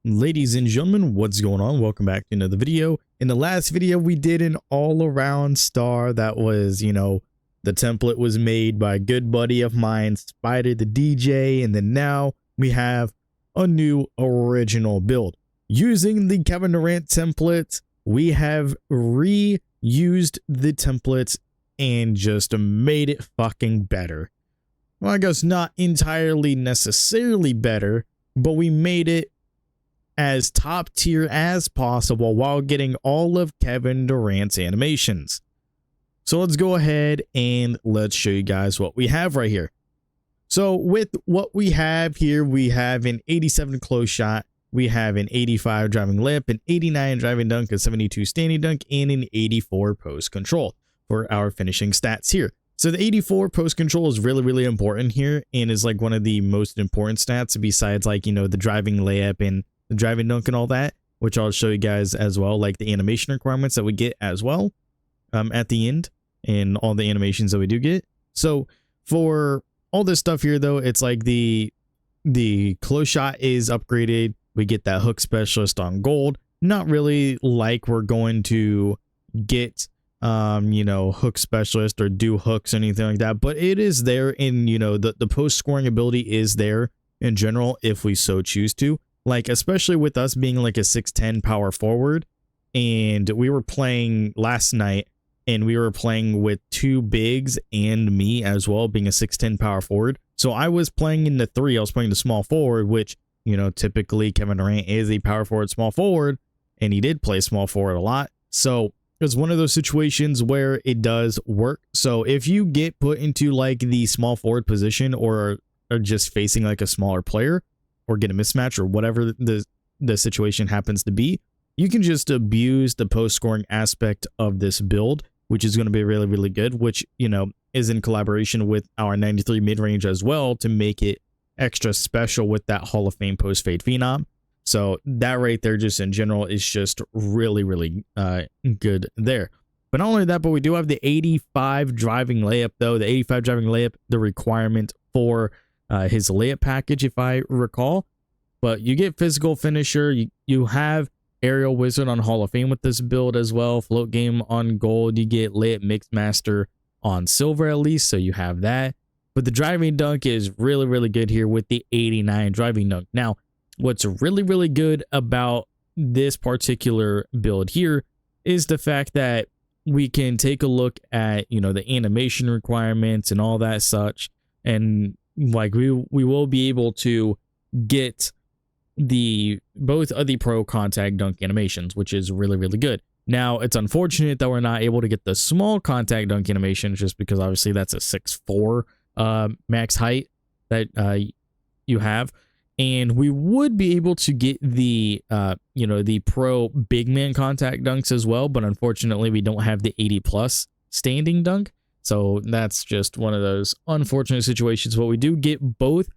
Ladies and gentlemen, what's going on? Welcome back to another video. In the last video, we did an all-around star that was, the template was made by a good buddy of mine, Spider the DJ, and then now we have a new original build. Using the Kevin Durant template, we have reused the templates and just made it fucking better. Well, I guess not entirely necessarily better, but we made it as top tier as possible while getting all of Kevin Durant's animations. So let's go ahead and let's show you guys what we have right here. So with what we have here, we have an 87 close shot, we have an 85 driving layup, an 89 driving dunk, a 72 standing dunk, and an 84 post control for our finishing stats here. So the 84 post control is really important here and is like one of the most important stats besides like, the driving layup and the driving dunk and all that, which I'll show you guys as well, like the animation requirements that we get as well at the end and all the animations that we do get. So for all this stuff here though, it's like the close shot is upgraded. We get that hook specialist on gold. Not really like we're going to get hook specialist or do hooks or anything like that, but it is there in, the post scoring ability is there in general if we so choose to. Like, especially with us being like a 6'10 power forward, and we were playing last night and we were playing with two bigs and me as well, being a 6'10 power forward. So I was playing in the 3, I was playing the small forward, which, typically Kevin Durant is a power forward, small forward, and he did play small forward a lot. So it's one of those situations where it does work. So if you get put into like the small forward position or are just facing like a smaller player, or get a mismatch or whatever the situation happens to be, you can just abuse the post scoring aspect of this build, which is going to be really good, which, is in collaboration with our 93 mid-range as well to make it extra special with that Hall of Fame post fade phenom. So that right there, just in general, is just really good there. But not only that, but we do have the 85 driving layup though. The 85 driving layup, the requirement for his layup package, if I recall. But you get physical finisher, you have aerial wizard on Hall of Fame with this build as well, float game on gold, you get layup mix master on silver at least, so you have that. But the driving dunk is really good here with the 89 driving dunk. Now what's really good about this particular build here is the fact that we can take a look at the animation requirements and all that such, and like we will be able to get both of the pro contact dunk animations, which is really good. Now it's unfortunate that we're not able to get the small contact dunk animations just because obviously that's a 6'4 max height that you have, and we would be able to get the the pro big man contact dunks as well, but unfortunately we don't have the 80+ standing dunk. So that's just one of those unfortunate situations. But we do get both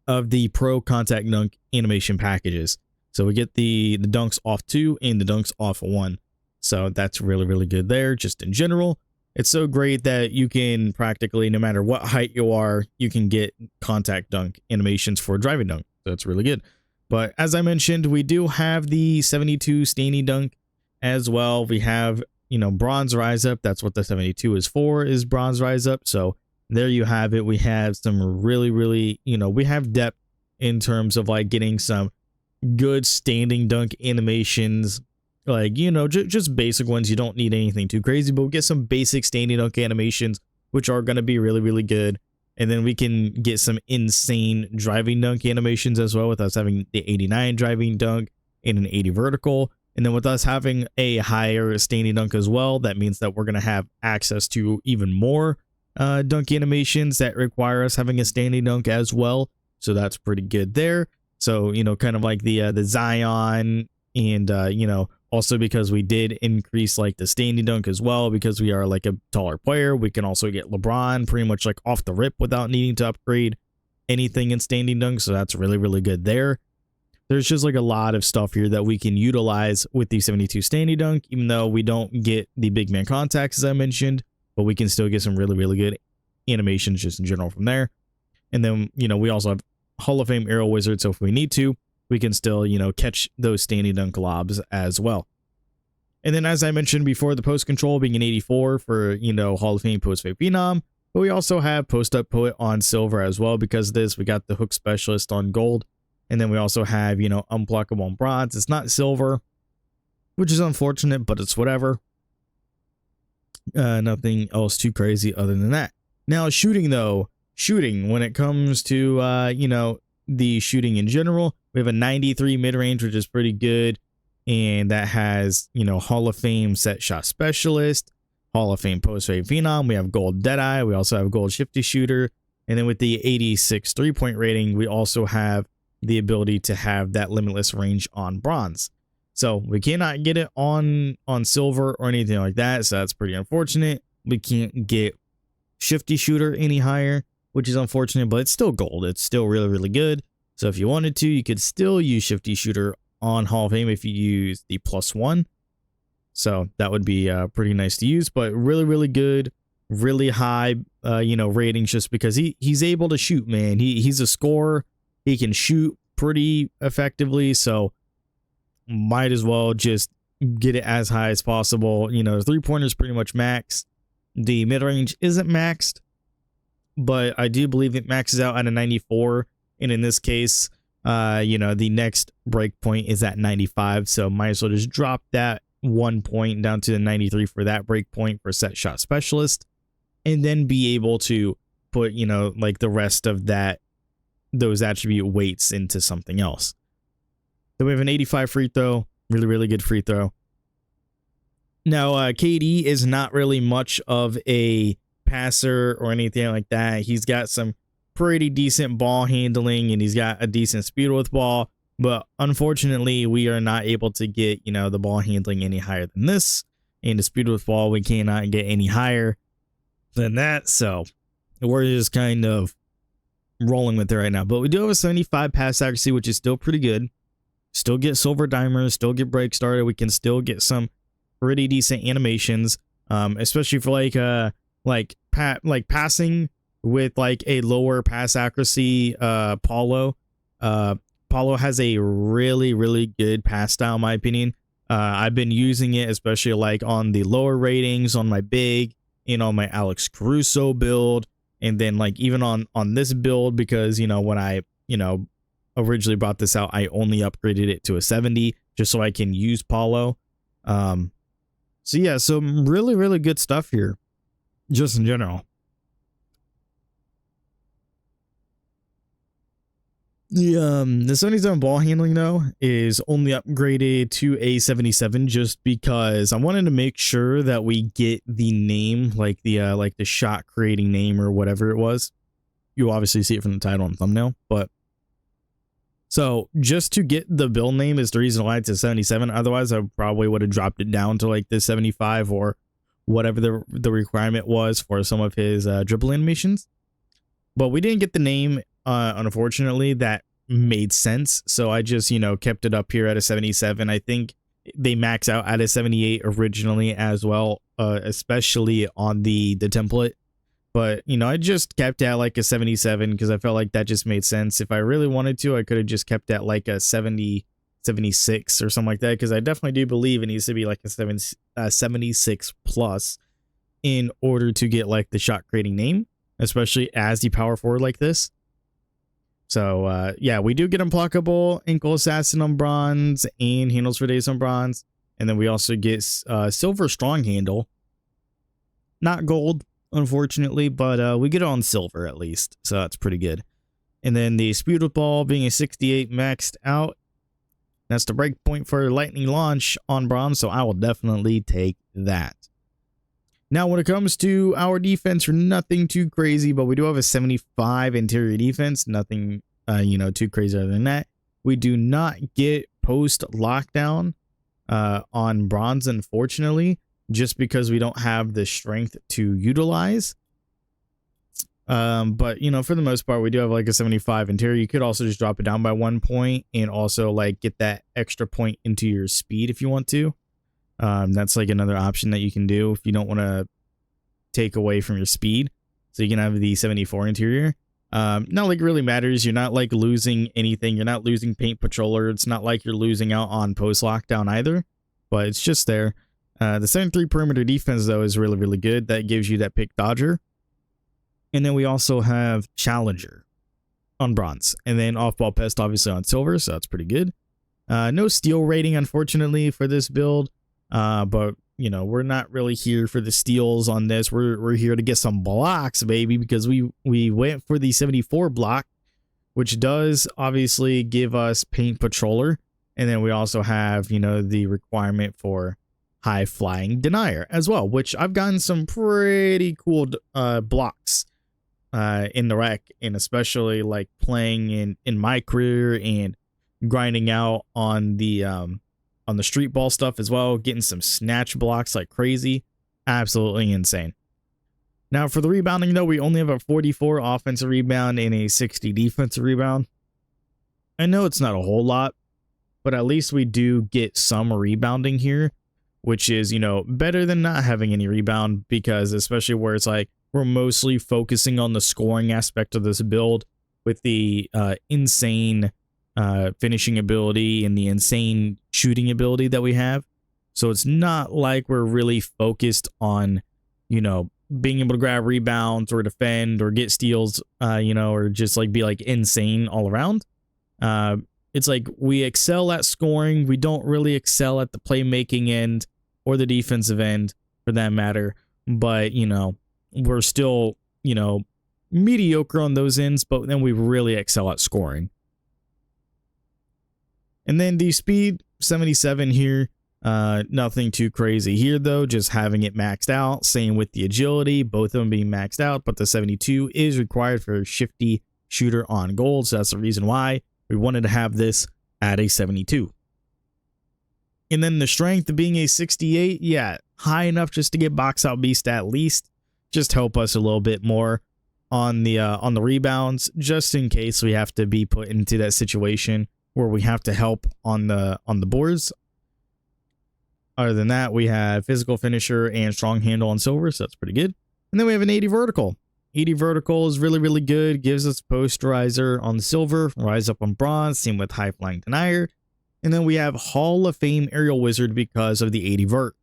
of the pro contact dunk animation packages. So we get the dunks off 2 and the dunks off 1. So that's really good there. Just in general, it's so great that you can practically, no matter what height you are, you can get contact dunk animations for driving dunk. So it's really good. But as I mentioned, we do have the 72 standing dunk as well. We have bronze rise up. That's what the 72 is for, is bronze rise up. So there you have it. We have some really we have depth in terms of like getting some good standing dunk animations, like just basic ones. You don't need anything too crazy, but we get some basic standing dunk animations which are going to be really good. And then we can get some insane driving dunk animations as well, with us having the 89 driving dunk and an 80 vertical. And then with us having a higher standing dunk as well, that means that we're going to have access to even more dunk animations that require us having a standing dunk as well. So that's pretty good there. So, kind of like the Zion, and, also because we did increase like the standing dunk as well, because we are like a taller player, we can also get LeBron pretty much like off the rip without needing to upgrade anything in standing dunk. So that's really good there. There's just like a lot of stuff here that we can utilize with the 72 standing dunk, even though we don't get the big man contacts, as I mentioned, but we can still get some really good animations just in general from there. And then, we also have Hall of Fame aerial wizard. So if we need to, we can still, you know, catch those standing dunk lobs as well. And then, as I mentioned before, the post control being an 84 for, you know, Hall of Fame post fade phenom. But we also have post up poet on silver as well. Because of this, we got the hook specialist on gold. And then we also have, you know, unblockable on bronze. It's not silver, which is unfortunate, but it's whatever. Nothing else too crazy other than that. Now, shooting though, when it comes to, you know, the shooting in general, we have a 93 mid-range, which is pretty good. And that has, you know, Hall of Fame set shot specialist, Hall of Fame post fade phenom. We have gold deadeye. We also have gold shifty shooter. And then with the 86 3-point rating, we also have the ability to have that limitless range on bronze. So we cannot get it on silver or anything like that. So that's pretty unfortunate. We can't get shifty shooter any higher, which is unfortunate, but it's still gold. It's still really, really good. So if you wanted to, you could still use shifty shooter on Hall of Fame if you use the +1. So that would be pretty nice to use, but really, really good, really high, you know, ratings, just because he's able to shoot, man. He's a scorer. He can shoot pretty effectively. So might as well just get it as high as possible. You know, the 3-pointer is pretty much maxed. The mid-range isn't maxed, but I do believe it maxes out at a 94. And in this case, you know, the next breakpoint is at 95. So might as well just drop that 1 point down to the 93 for that breakpoint for set shot specialist. And then be able to put, you know, like the rest of those attribute weights into something else. So we have an 85 free throw. Really, really good free throw. Now, KD is not really much of a passer or anything like that. He's got some pretty decent ball handling, and he's got a decent speed with ball, but unfortunately we are not able to get, you know, the ball handling any higher than this, and the speed with ball we cannot get any higher than that. So we're just kind of rolling with it right now, but we do have a 75 pass accuracy, which is still pretty good. Still get silver dimers, still get break started. We can still get some pretty decent animations, especially for like passing with like a lower pass accuracy. Paulo has a really, really good pass style, in my opinion. I've been using it, especially like on the lower ratings, on my big, and on my Alex Caruso build, and then like even on this build, because, you know, when I, you know, originally brought this out, I only upgraded it to a 70 just so I can use Paulo. So yeah, so really, really good stuff here, just in general. The 77 ball handling though is only upgraded to a 77 just because I wanted to make sure that we get the name, like the shot creating name or whatever it was. You obviously see it from the title and thumbnail, but so just to get the build name is the reason why it's a 77. Otherwise, I probably would have dropped it down to like the 75 or whatever the requirement was for some of his dribble animations. But we didn't get the name, unfortunately, that made sense. So I just, you know, kept it up here at a 77. I think they max out at a 78 originally as well, especially on the template. But, you know, I just kept at like a 77 because I felt like that just made sense. If I really wanted to, I could have just kept at like a 70, 76 or something like that, because I definitely do believe it needs to be like a 76 plus in order to get like the shot creating name, especially as the power forward like this. So, yeah, we do get unblockable, ankle assassin on bronze, and handles for days on bronze. And then we also get silver strong handle. Not gold, unfortunately, but we get it on silver at least. So that's pretty good. And then the speed with ball being a 68 maxed out. That's the break point for lightning launch on bronze. So I will definitely take that. Now, when it comes to our defense, we're nothing too crazy, but we do have a 75 interior defense. Nothing, you know, too crazy other than that. We do not get post lockdown on bronze, unfortunately, just because we don't have the strength to utilize. But, you know, for the most part, we do have like a 75 interior. You could also just drop it down by 1 point and also like get that extra point into your speed if you want to. That's like another option that you can do if you don't want to take away from your speed. So you can have the 74 interior. Not like it really matters. You're not like losing anything. You're not losing paint patroller. It's not like you're losing out on post lockdown either, but it's just there. The 7-3 perimeter defense though is really, really good. That gives you that pick dodger. And then we also have challenger on bronze, and then off ball pest obviously on silver. So that's pretty good. No steal rating, unfortunately, for this build. But you know, we're not really here for the steals on this. We're here to get some blocks, baby, because we went for the 74 block, which does obviously give us paint patroller. And then we also have, you know, the requirement for high flying denier as well, which I've gotten some pretty cool blocks in the rec, and especially like playing in Mycareer and grinding out on the street ball stuff as well, getting some snatch blocks like crazy. Absolutely insane. Now for the rebounding though, we only have a 44 offensive rebound and a 60 defensive rebound. I know it's not a whole lot, but at least we do get some rebounding here, which is, you know, better than not having any rebound, because especially where it's like we're mostly focusing on the scoring aspect of this build with the insane finishing ability and the insane shooting ability that we have. So it's not like we're really focused on, you know, being able to grab rebounds or defend or get steals, you know, or just like be like insane all around. It's like we excel at scoring. We don't really excel at the playmaking end or the defensive end for that matter. But, you know, we're still, you know, mediocre on those ends, but then we really excel at scoring. And then the speed 77 here, nothing too crazy here though, just having it maxed out. Same with the agility, both of them being maxed out, but the 72 is required for shifty shooter on gold. So that's the reason why we wanted to have this at a 72. And then the strength being a 68, yeah, high enough just to get box out beast at least. Just help us a little bit more on the rebounds, just in case we have to be put into that situation where we have to help on the boards. Other than that, we have physical finisher and strong handle on silver, so that's pretty good. And then we have an 80 vertical. 80 vertical is really, really good. Gives us posterizer on the silver, rise up on bronze, same with high flying denier. And then we have Hall of Fame aerial wizard because of the 80 vert.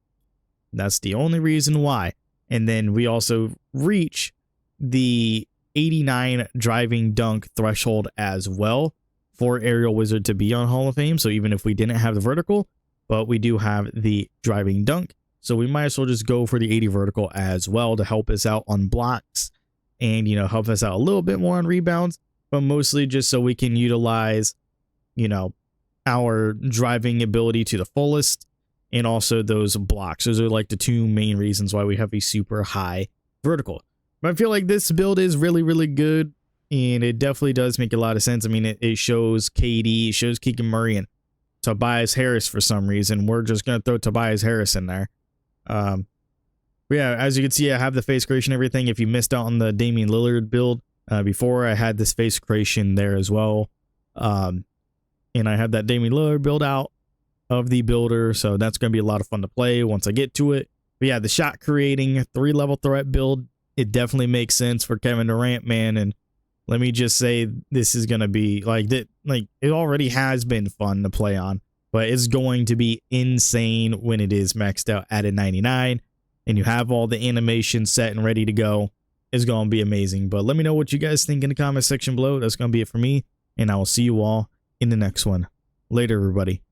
That's the only reason why. And then we also reach the 89 driving dunk threshold as well for aerial wizard to be on Hall of Fame. So even if we didn't have the vertical, but we do have the driving dunk, so we might as well just go for the 80 vertical as well to help us out on blocks and, you know, help us out a little bit more on rebounds, but mostly just so we can utilize, you know, our driving ability to the fullest, and also those blocks. Those are like the two main reasons why we have a super high vertical. But I feel like this build is really, really good, and it definitely does make a lot of sense. I mean, it shows KD, it shows Keegan Murray, and Tobias Harris for some reason. We're just going to throw Tobias Harris in there. But yeah, as you can see, I have the face creation and everything. If you missed out on the Damian Lillard build before, I had this face creation there as well. And I have that Damian Lillard build out of the builder, so that's going to be a lot of fun to play once I get to it. But yeah, the shot creating 3-level threat build, it definitely makes sense for Kevin Durant, man. And let me just say, this is going to be like that. Like, it already has been fun to play on, but it's going to be insane when it is maxed out at a 99 and you have all the animations set and ready to go. It's going to be amazing. But let me know what you guys think in the comment section below. That's going to be it for me, and I will see you all in the next one. Later, everybody.